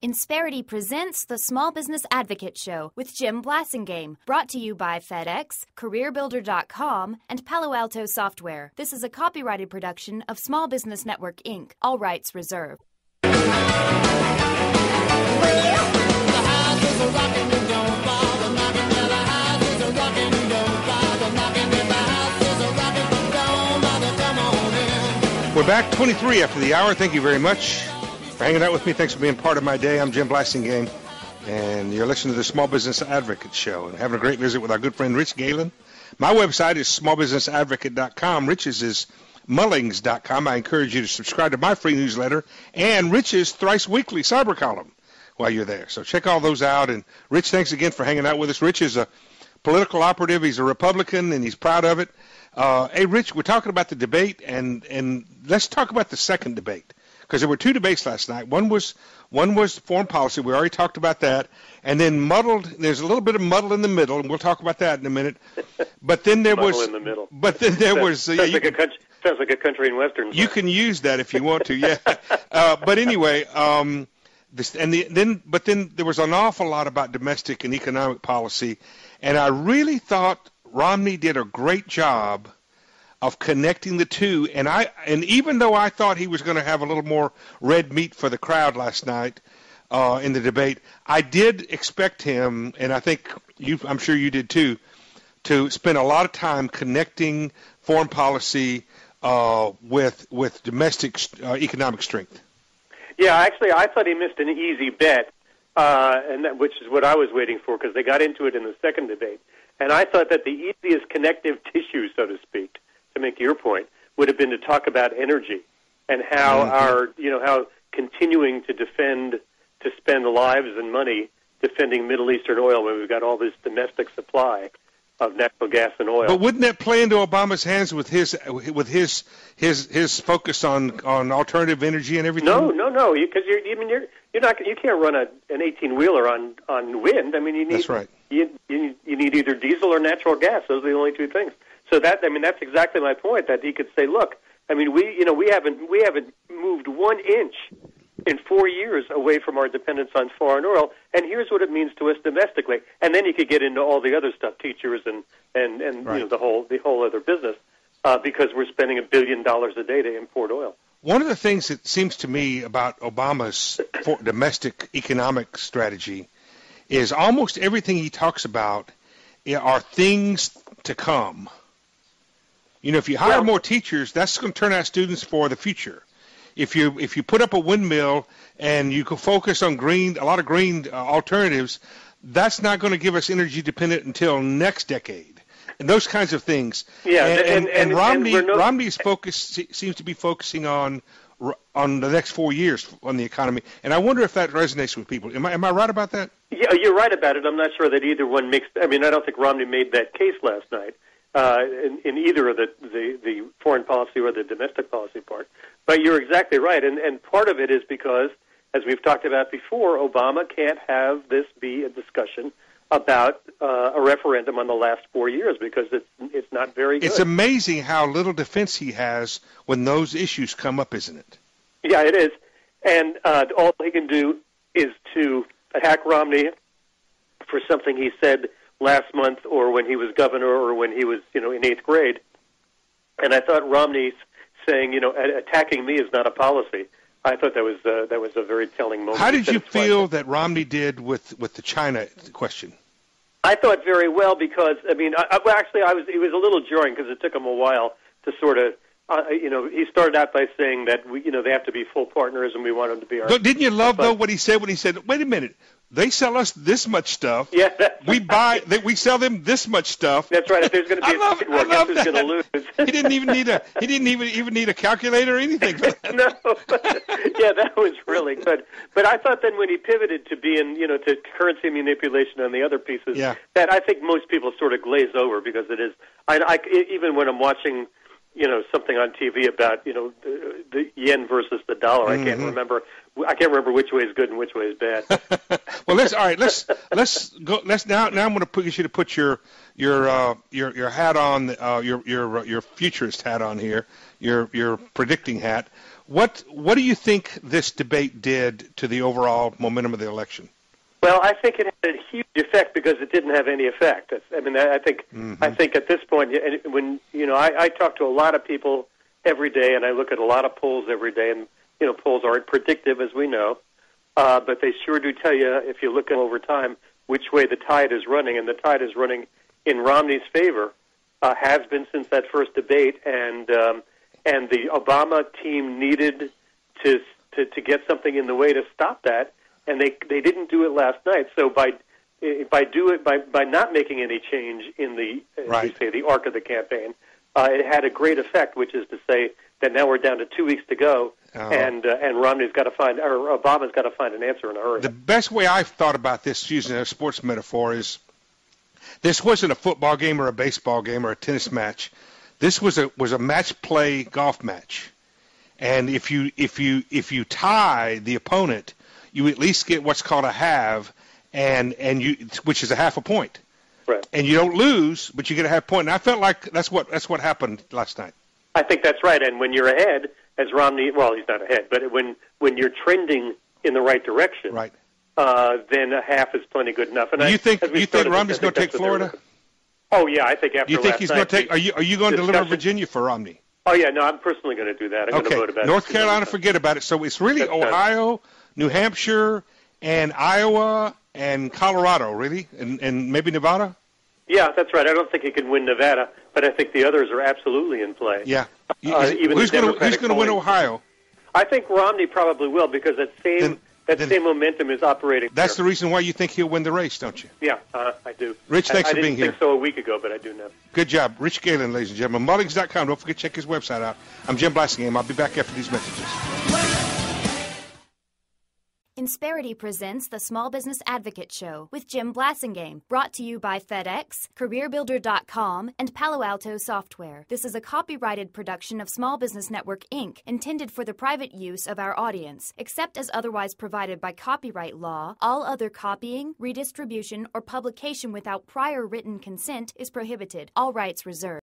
Insperity presents the Small Business Advocate Show with Jim Blasingame, brought to you by FedEx, CareerBuilder.com, and Palo Alto Software. This is a copyrighted production of Small Business Network, Inc., all rights reserved. We're back 23 after the hour. Thank you very much for hanging out with me. Thanks for being part of my day. I'm Jim Blasingame, and you're listening to the Small Business Advocate Show and having a great visit with our good friend Rich Galen. My website is smallbusinessadvocate.com. Rich's is mullings.com. I encourage you to subscribe to my free newsletter and Rich's thrice weekly cyber column while you're there. So check all those out. And Rich, thanks again for hanging out with us. Rich is a political operative. He's a Republican, and he's proud of it. Hey, Rich, we're talking about the debate, and let's talk about the second debate, because there were two debates last night. One was foreign policy. We already talked about that. And then muddled, there's a little bit of muddle in the middle, and we'll talk about that in a minute. But then there was... in the middle. But then there was... Sounds like a country and western. You can use that if you want to, yeah. But anyway, then there was an awful lot about domestic and economic policy, and I really thought Romney did a great job of connecting the two, and even though I thought he was going to have a little more red meat for the crowd last night in the debate, I did expect him, and I think I'm sure you did too, to spend a lot of time connecting foreign policy with domestic economic strength. Yeah, actually, I thought he missed an easy bet, which is what I was waiting for, because they got into it in the second debate. And I thought that the easiest connective tissue, so to speak, to make your point, would have been to talk about energy and how how continuing to spend lives and money defending Middle Eastern oil when we've got all this domestic supply of natural gas and oil. But wouldn't that play into Obama's hands with his focus on alternative energy and everything? No, because you can't run an 18-wheeler on wind. I mean, you need that's right. You need either diesel or natural gas. Those are the only two things. So that's exactly my point. That he could say, look, I mean, we haven't moved 1 inch in 4 years away from our dependence on foreign oil, and here's what it means to us domestically. And then you could get into all the other stuff, teachers and right. The whole other business, because we're spending $1 billion a day to import oil. One of the things that seems to me about Obama's domestic economic strategy is almost everything he talks about are things to come. You know, if you hire more teachers, that's going to turn out students for the future. If you put up a windmill and you can focus on a lot of green alternatives, that's not going to give us energy dependent until next decade, and those kinds of things. Yeah, and Romney's focus seems to be focusing on the next 4 years on the economy, and I wonder if that resonates with people. Am I right about that? Yeah, you're right about it. I'm not sure that either one makes. I mean, I don't think Romney made that case last night in either of the foreign policy or the domestic policy part. But you're exactly right, and part of it is because, as we've talked about before, Obama can't have this be a discussion about a referendum on the last 4 years because it's not very good. It's amazing how little defense he has when those issues come up, isn't it? Yeah, it is. And all he can do is to attack Romney for something he said last month or when he was governor or when he was, in 8th grade. And I thought Romney's saying, attacking me is not a policy. I thought that was a very telling moment. How did you feel that Romney did with the China question? I thought very well because, it was a little jarring because it took him a while to sort of, he started out by saying that, they have to be full partners and we want them to be our... Didn't you love, though, what he said when he said, wait a minute, they sell us this much stuff. Yeah, we sell them this much stuff. That's right. If there's going to be a war, guess who's going to lose? He didn't even need a calculator or anything. No. Yeah, that was really good. But I thought then when he pivoted to being, to currency manipulation and the other pieces, that I think most people sort of glaze over because it is. Even when I'm watching, something on TV about, the yen versus the dollar, I can't remember which way is good and which way is bad. Well, let's go. Now I'm going to get you to put your hat on, your futurist hat on here, your predicting hat. What do you think this debate did to the overall momentum of the election? Well, I think it had a huge effect because it didn't have any effect. I mean, I think at this point, when I talk to a lot of people every day, and I look at a lot of polls every day, and polls aren't predictive, as we know, but they sure do tell you, if you look at over time, which way the tide is running, and the tide is running in Romney's favor, has been since that first debate, and the Obama team needed to get something in the way to stop that, and they didn't do it last night. So by not making any change in the the arc of the campaign, it had a great effect, which is to say that now we're down to 2 weeks to go, and Romney's got to find, or Obama's got to find an answer in a hurry. The best way I've thought about this, using a sports metaphor, is this wasn't a football game or a baseball game or a tennis match. This was a match play golf match, and if you tie the opponent, you at least get what's called a halve, which is a half a point. Right. And you don't lose, but you get a half point. And I felt like that's what happened last night. I think that's right. And when you're ahead, as Romney, well, he's not ahead, but when you're trending in the right direction, right, then a half is plenty good enough. And you think Romney's going to take Florida? Oh yeah, I think after you think last he's going to take? Are you going to deliver Virginia for Romney? Oh yeah, no, I'm personally going to do that. I'm going to vote about it. North Carolina, forget about it. So it's really Ohio, New Hampshire, and Iowa, and Colorado, really, and maybe Nevada. Yeah, that's right. I don't think he can win Nevada, but I think the others are absolutely in play. Yeah. Who's going to win Ohio? I think Romney probably will, because that same momentum is operating. That's the reason why you think he'll win the race, don't you? Yeah, I do. Rich, thanks for being here. I didn't think so a week ago, but I do now. Good job. Rich Galen, ladies and gentlemen. Mullings.com. Don't forget to check his website out. I'm Jim Blasingame. I'll be back after these messages. Insperity presents the Small Business Advocate Show with Jim Blasingame, brought to you by FedEx, CareerBuilder.com, and Palo Alto Software. This is a copyrighted production of Small Business Network, Inc., intended for the private use of our audience. Except as otherwise provided by copyright law, all other copying, redistribution, or publication without prior written consent is prohibited. All rights reserved.